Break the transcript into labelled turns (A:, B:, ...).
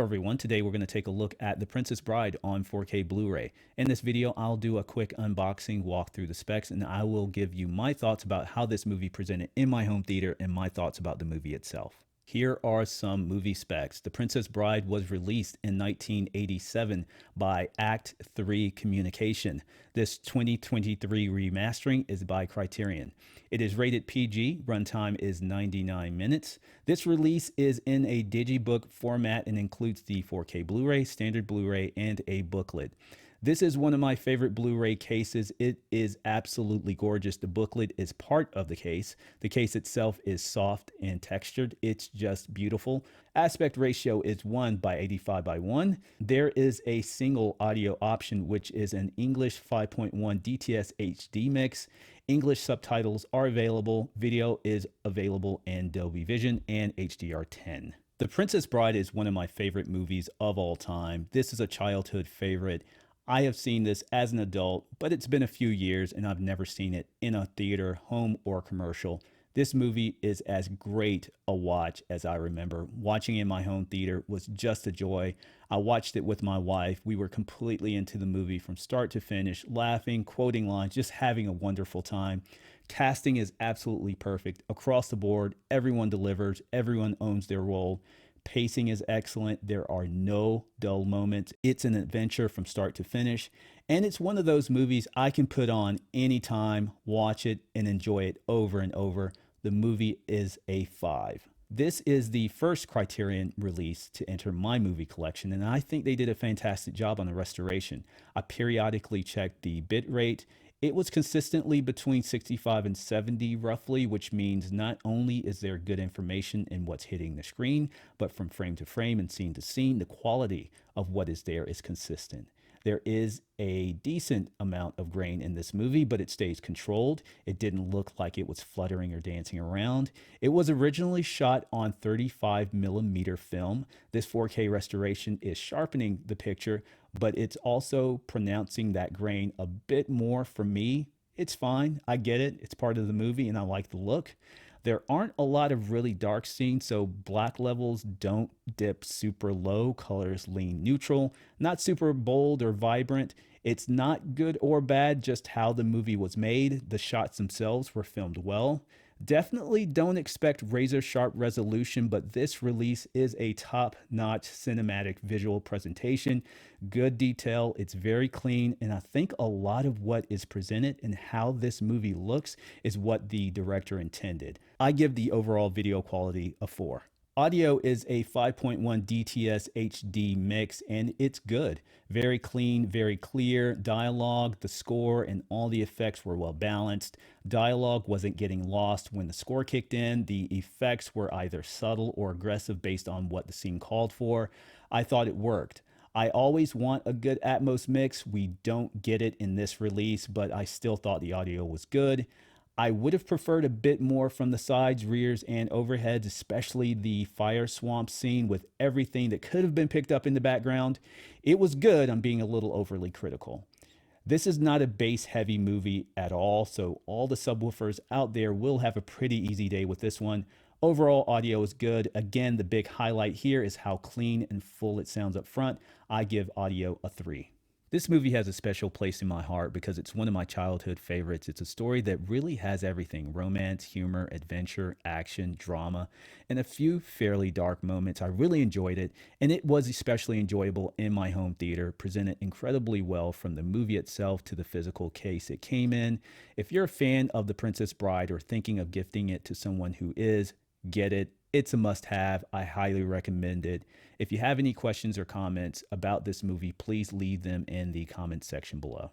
A: everyone, today we're going to take a look at The Princess Bride on 4K Blu-ray. In this video, I'll do a quick unboxing, walk through the specs, and I will give you my thoughts about how this movie presented in my home theater and my thoughts about the movie itself. Here are some movie specs. The Princess Bride was released in 1987 by Act 3 Communication. This 2023 remastering is by Criterion. It is rated PG, runtime is 99 minutes. This release is in a digibook format and includes the 4K Blu-ray, standard Blu-ray, and a booklet. This is one of my favorite Blu-ray cases. It is absolutely gorgeous. The booklet is part of the case. The case itself is soft and textured. It's just beautiful. Aspect ratio is 1:85:1. There is a single audio option, which is an English 5.1 DTS HD mix. English subtitles are available. Video is available in Dolby Vision and HDR10. The Princess Bride is one of my favorite movies of all time. This is a childhood favorite. I have seen this as an adult, but it's been a few years and I've never seen it in a theater, home, or commercial. This movie is as great a watch as I remember. Watching in my home theater was just a joy. I watched it with my wife. We were completely into the movie from start to finish, laughing, quoting lines, just having a wonderful time. Casting is absolutely perfect across the board. Everyone delivers. Everyone owns their role. Pacing is excellent. There are no dull moments. It's an adventure from start to finish. And it's one of those movies I can put on anytime, watch it, and enjoy it over and over. The movie is a 5. This is the first Criterion release to enter my movie collection, and I think they did a fantastic job on the restoration. I periodically checked the bit rate. It was consistently between 65 and 70 roughly, which means not only is there good information in what's hitting the screen, but from frame to frame and scene to scene, the quality of what is there is consistent. There is a decent amount of grain in this movie, but it stays controlled. It didn't look like it was fluttering or dancing around. It was originally shot on 35mm film. This 4K restoration is sharpening the picture, but it's also pronouncing that grain a bit more for me. It's fine. I get it. It's part of the movie and I like the look. There aren't a lot of really dark scenes, so black levels don't dip super low. Colors lean neutral, not super bold or vibrant. It's not good or bad, just how the movie was made. The shots themselves were filmed well. Definitely don't expect razor sharp resolution, but this release is a top-notch cinematic visual presentation. Good detail, it's very clean, and I think a lot of what is presented and how this movie looks is what the director intended. I give the overall video quality a 4. Audio is a 5.1 DTS HD mix, and it's good. Very clean, very clear. Dialogue, the score, and all the effects were well balanced. Dialogue wasn't getting lost when the score kicked in. The effects were either subtle or aggressive based on what the scene called for. I thought it worked. I always want a good Atmos mix. We don't get it in this release, but I still thought the audio was good. I would have preferred a bit more from the sides, rears, and overheads, especially the fire swamp scene with everything that could have been picked up in the background. It was good. I'm being a little overly critical. This is not a bass-heavy movie at all, so all the subwoofers out there will have a pretty easy day with this one. Overall, audio is good. Again, the big highlight here is how clean and full it sounds up front. I give audio a 3. This movie has a special place in my heart because it's one of my childhood favorites. It's a story that really has everything: romance, humor, adventure, action, drama, and a few fairly dark moments. I really enjoyed it, and it was especially enjoyable in my home theater, presented incredibly well from the movie itself to the physical case it came in. If you're a fan of The Princess Bride or thinking of gifting it to someone who is, get it. It's a must-have. I highly recommend it. If you have any questions or comments about this movie, please leave them in the comments section below.